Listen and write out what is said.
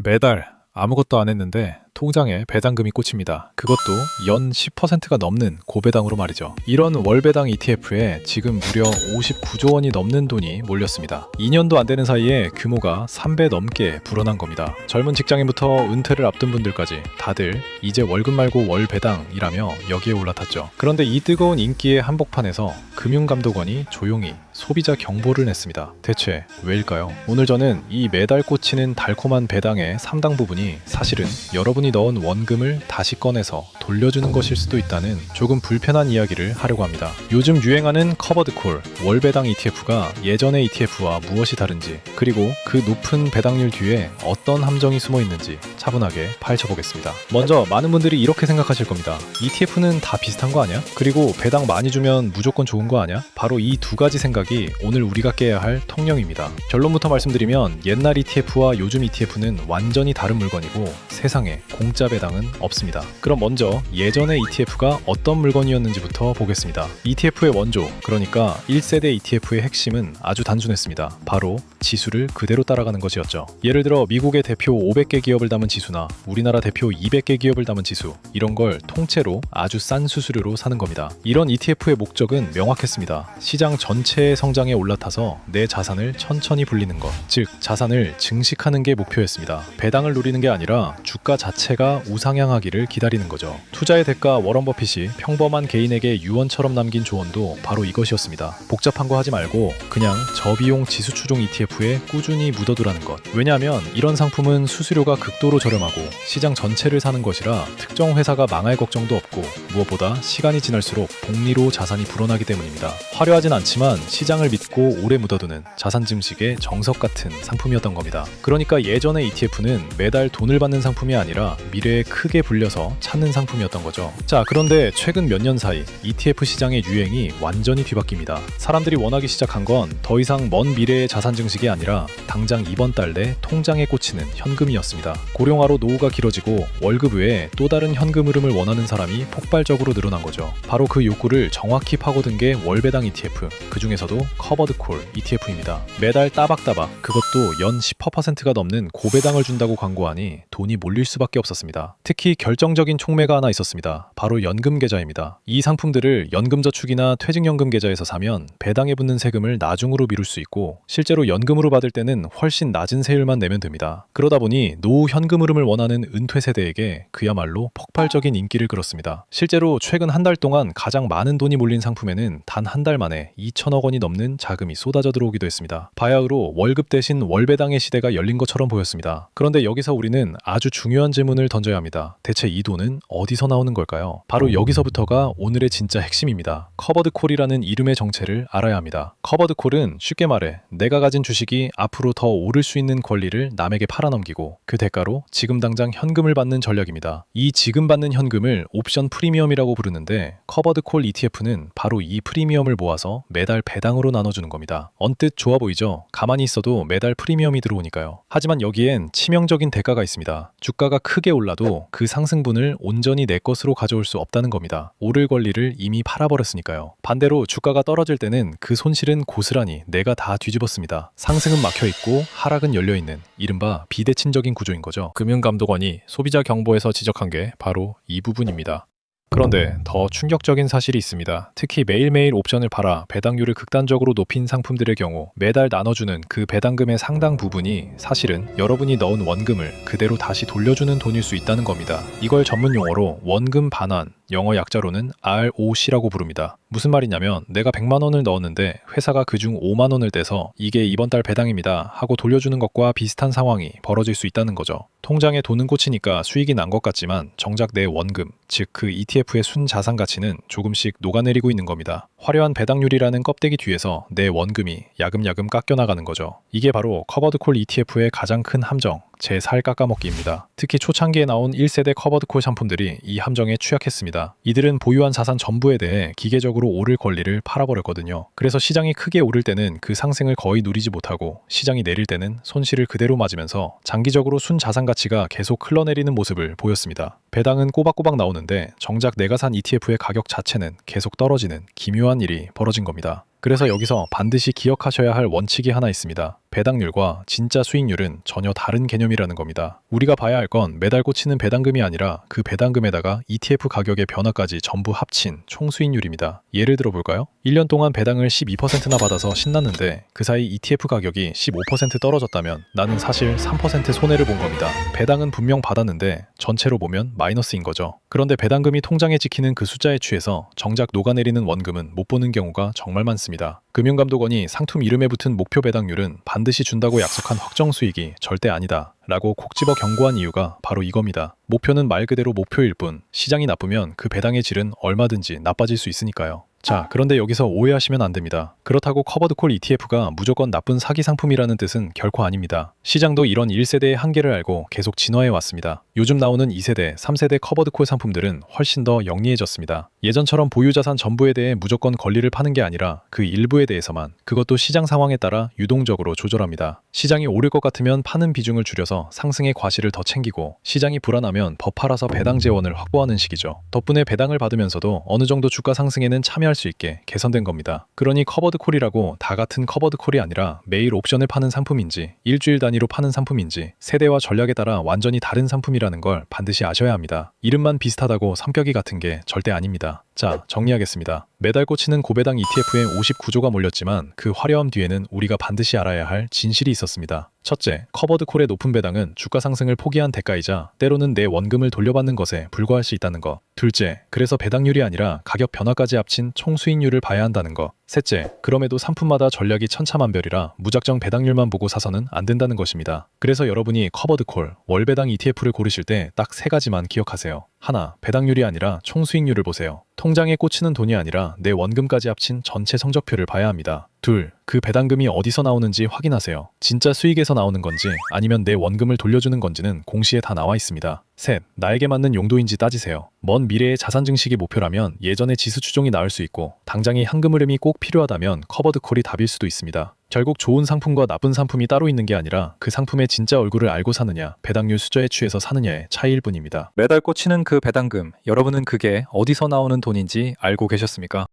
매달 아무것도 안 했는데 통장에 배당금이 꽂힙니다. 그것도 연 10%가 넘는 고배당으로 말이죠. 이런 월배당 ETF에 지금 무려 59조 원이 넘는 돈이 몰렸습니다. 2년도 안 되는 사이에 규모가 3배 넘게 불어난 겁니다. 젊은 직장인부터 은퇴를 앞둔 분들까지 다들 이제 월급 말고 월배당이라며 여기에 올라탔죠. 그런데 이 뜨거운 인기의 한복판에서 금융감독원이 조용히 소비자 경보를 냈습니다. 대체 왜일까요? 오늘 저는 이 매달 꽂히는 달콤한 배당의 상당 부분이 사실은 여러분이 넣은 원금을 다시 꺼내서 돌려주는 것일 수도 있다는 조금 불편한 이야기를 하려고 합니다. 요즘 유행하는 커버드콜 월배당 ETF가 예전의 ETF와 무엇이 다른지, 그리고 그 높은 배당률 뒤에 어떤 함정이 숨어 있는지 차분하게 파헤쳐보겠습니다. 먼저 많은 분들이 이렇게 생각하실 겁니다. ETF는 다 비슷한 거 아니야? 그리고 배당 많이 주면 무조건 좋은 거 아니야? 바로 이 두 가지 생각이 오늘 우리가 깨야 할 통영입니다. 결론부터 말씀드리면 옛날 ETF와 요즘 ETF는 완전히 다른 물건이고 세상에 공짜 배당은 없습니다. 그럼 먼저 예전의 ETF가 어떤 물건이었는지부터 보겠습니다. ETF의 원조, 그러니까 1세대 ETF의 핵심은 아주 단순했습니다. 바로 지수를 그대로 따라가는 것이었죠. 예를 들어 미국의 대표 500개 기업을 담은 지수나 우리나라 대표 200개 기업을 담은 지수, 이런 걸 통째로 아주 싼 수수료로 사는 겁니다. 이런 ETF의 목적은 명확했습니다. 시장 전체의 성장에 올라타서 내 자산을 천천히 불리는 것, 즉 자산을 증식하는 게 목표였습니다. 배당을 노리는 게 아니라 주가 자체가 우상향하기를 기다리는 거죠. 투자의 대가 워런 버핏이 평범한 개인에게 유언처럼 남긴 조언도 바로 이것이었습니다. 복잡한 거 하지 말고 그냥 저비용 지수 추종 ETF에 꾸준히 묻어두라는 것. 왜냐하면 이런 상품은 수수료가 극도로 저렴하고 시장 전체를 사는 것이라 특정 회사가 망할 걱정도 없고 무엇보다 시간이 지날수록 복리로 자산이 불어나기 때문입니다. 화려하진 않지만 시장을 믿고 오래 묻어두는 자산 증식의 정석 같은 상품이었던 겁니다. 그러니까 예전의 ETF는 매달 돈을 받는 상품이 아니라 미래에 크게 불려서 찾는 상품이었던 거죠. 자, 그런데 최근 몇 년 사이 ETF 시장의 유행이 완전히 뒤바뀝니다. 사람들이 원하기 시작한 건 더 이상 먼 미래의 자산 증식이 아니라 당장 이번 달 내 통장에 꽂히는 현금이었습니다. 고령화로 노후가 길어지고 월급 외에 또 다른 현금 흐름을 원하는 사람이 폭발적으로 늘어난 거죠. 바로 그 욕구를 정확히 파고든 게 월배당 ETF, 그 중에서도 커버드콜 ETF입니다. 매달 따박따박, 그것도 연 10%가 넘는 고배당을 준다고 광고하니 돈이 몰릴 수밖에 없었습니다. 특히 결정적인 촉매가 하나 있었습니다. 바로 연금 계좌입니다. 이 상품들을 연금저축이나 퇴직연금 계좌에서 사면 배당에 붙는 세금을 나중으로 미룰 수 있고 실제로 연금으로 받을 때는 훨씬 낮은 세율만 내면 됩니다. 그러다 보니 노후 현금 흐름을 원하는 은퇴 세대에게 그야말로 폭발적인 인기를 끌었습니다. 실제로 최근 한 달 동안 가장 많은 돈이 몰린 상품에는 단 한 달 만에 2천억 원이 넘는 자금이 쏟아져 들어오기도 했습니다. 바야흐로 월급 대신 월배당의 시대가 열린 것처럼 보였습니다. 그런데 여기서 우리는 아주 중요한 질문을 던져야 합니다. 대체 이 돈은 어디서 나오는 걸까요? 바로 여기서부터가 오늘의 진짜 핵심입니다. 커버드콜이라는 이름의 정체를 알아야 합니다. 커버드콜은 쉽게 말해 내가 가진 주식이 앞으로 더 오를 수 있는 권리를 남에게 팔아넘기고 그 대가로 지금 당장 현금을 받는 전략입니다. 이 지금 받는 현금을 옵션 프리미엄이라고 부르는데 커버드콜 ETF는 바로 이 프리미엄을 모아서 매달 배당으로 나눠주는 겁니다. 언뜻 좋아 보이죠? 가만히 있어도 매달 프리미엄이 들어오니까요. 하지만 여기엔 치명적인 대가가 있습니다. 주가가 크게 올라도 그 상승분을 온전히 내 것으로 가져올 수 없다는 겁니다. 오를 권리를 이미 팔아버렸으니까요. 반대로 주가가 떨어질 때는 그 손실은 고스란히 내가 다 뒤집었습니다. 상승은 막혀있고 하락은 열려있는 이른바 비대칭적인 구조인 거죠. 금융감독원이 소비자 경보에서 지적한 게 바로 이 부분입니다. 그런데 더 충격적인 사실이 있습니다. 특히 매일매일 옵션을 팔아 배당률을 극단적으로 높인 상품들의 경우 매달 나눠주는 그 배당금의 상당 부분이 사실은 여러분이 넣은 원금을 그대로 다시 돌려주는 돈일 수 있다는 겁니다. 이걸 전문 용어로 원금 반환, 영어 약자로는 ROC라고 부릅니다. 무슨 말이냐면 내가 100만 원을 넣었는데 회사가 그중 5만 원을 떼서 이게 이번 달 배당입니다 하고 돌려주는 것과 비슷한 상황이 벌어질 수 있다는 거죠. 통장에 돈은 꽂히니까 수익이 난 것 같지만 정작 내 원금, 즉 그 ETF의 순자산 가치는 조금씩 녹아내리고 있는 겁니다. 화려한 배당률이라는 껍데기 뒤에서 내 원금이 야금야금 깎여나가는 거죠. 이게 바로 커버드콜 ETF의 가장 큰 함정, 제 살 깎아먹기입니다. 특히 초창기에 나온 1세대 커버드콜 상품들이 이 함정에 취약했습니다. 이들은 보유한 자산 전부에 대해 기계적으로 오를 권리를 팔아버렸거든요. 그래서 시장이 크게 오를 때는 그 상승을 거의 누리지 못하고 시장이 내릴 때는 손실을 그대로 맞으면서 장기적으로 순자산 가치가 계속 흘러내리는 모습을 보였습니다. 배당은 꼬박꼬박 나오는데 정작 내가 산 ETF의 가격 자체는 계속 떨어지는 기묘한 일이 벌어진 겁니다. 그래서 여기서 반드시 기억하셔야 할 원칙이 하나 있습니다. 배당률과 진짜 수익률은 전혀 다른 개념이라는 겁니다. 우리가 봐야 할 건 매달 꽂히는 배당금이 아니라 그 배당금에다가 ETF 가격의 변화까지 전부 합친 총 수익률입니다. 예를 들어 볼까요? 1년 동안 배당을 12%나 받아서 신났는데 그 사이 ETF 가격이 15% 떨어졌다면 나는 사실 3% 손해를 본 겁니다. 배당은 분명 받았는데 전체로 보면 마이너스인 거죠. 그런데 배당금이 통장에 찍히는 그 숫자에 취해서 정작 녹아내리는 원금은 못 보는 경우가 정말 많습니다. 금융감독원이 상품 이름에 붙은 목표 배당률은 반드시 준다고 약속한 확정 수익이 절대 아니다 라고 콕 집어 경고한 이유가 바로 이겁니다. 목표는 말 그대로 목표일 뿐 시장이 나쁘면 그 배당의 질은 얼마든지 나빠질 수 있으니까요. 자, 그런데 여기서 오해하시면 안 됩니다. 그렇다고 커버드콜 ETF가 무조건 나쁜 사기 상품이라는 뜻은 결코 아닙니다. 시장도 이런 1세대의 한계를 알고 계속 진화해 왔습니다. 요즘 나오는 2세대, 3세대 커버드콜 상품들은 훨씬 더 영리해졌습니다. 예전처럼 보유자산 전부에 대해 무조건 권리를 파는 게 아니라 그 일부에 대해서만, 그것도 시장 상황에 따라 유동적으로 조절합니다. 시장이 오를 것 같으면 파는 비중을 줄여서 상승의 과실을 더 챙기고, 시장이 불안하면 더 팔아서 배당 재원을 확보하는 식이죠. 덕분에 배당을 받으면서도 어느 정도 주가 상승에는 참여할 수 있게 개선된 겁니다. 그러니 커버드콜이라고 다 같은 커버드콜이 아니라 매일 옵션을 파는 상품인지 일주일 단위로 파는 상품인지 세대와 전략에 따라 완전히 다른 상품이라는 걸 반드시 아셔야 합니다. 이름만 비슷하다고 성격이 같은 게 절대 아닙니다. 자, 정리하겠습니다. 매달 꽂히는 고배당 ETF에 59조가 몰렸지만 그 화려함 뒤에는 우리가 반드시 알아야 할 진실이 있었습니다. 첫째, 커버드콜의 높은 배당은 주가 상승을 포기한 대가이자 때로는 내 원금을 돌려받는 것에 불과할 수 있다는 것. 둘째, 그래서 배당률이 아니라 가격 변화까지 합친 총 수익률을 봐야 한다는 것. 셋째, 그럼에도 상품마다 전략이 천차만별이라 무작정 배당률만 보고 사서는 안 된다는 것입니다. 그래서 여러분이 커버드콜, 월배당 ETF를 고르실 때 딱 세 가지만 기억하세요. 하나, 배당률이 아니라 총 수익률을 보세요. 통장에 꽂히는 돈이 아니라 내 원금까지 합친 전체 성적표를 봐야 합니다. 둘, 그 배당금이 어디서 나오는지 확인하세요. 진짜 수익에서 나오는 건지 아니면 내 원금을 돌려주는 건지는 공시에 다 나와 있습니다. 셋, 나에게 맞는 용도인지 따지세요. 먼 미래의 자산 증식이 목표라면 예전의 지수 추종이 나을 수 있고, 당장의 현금 흐름이 꼭 필요하다면 커버드콜이 답일 수도 있습니다. 결국 좋은 상품과 나쁜 상품이 따로 있는 게 아니라 그 상품의 진짜 얼굴을 알고 사느냐, 배당률 수저에 취해서 사느냐의 차이일 뿐입니다. 매달 꽂히는 그 배당금, 여러분은 그게 어디서 나오는 돈인지 알고 계셨습니까?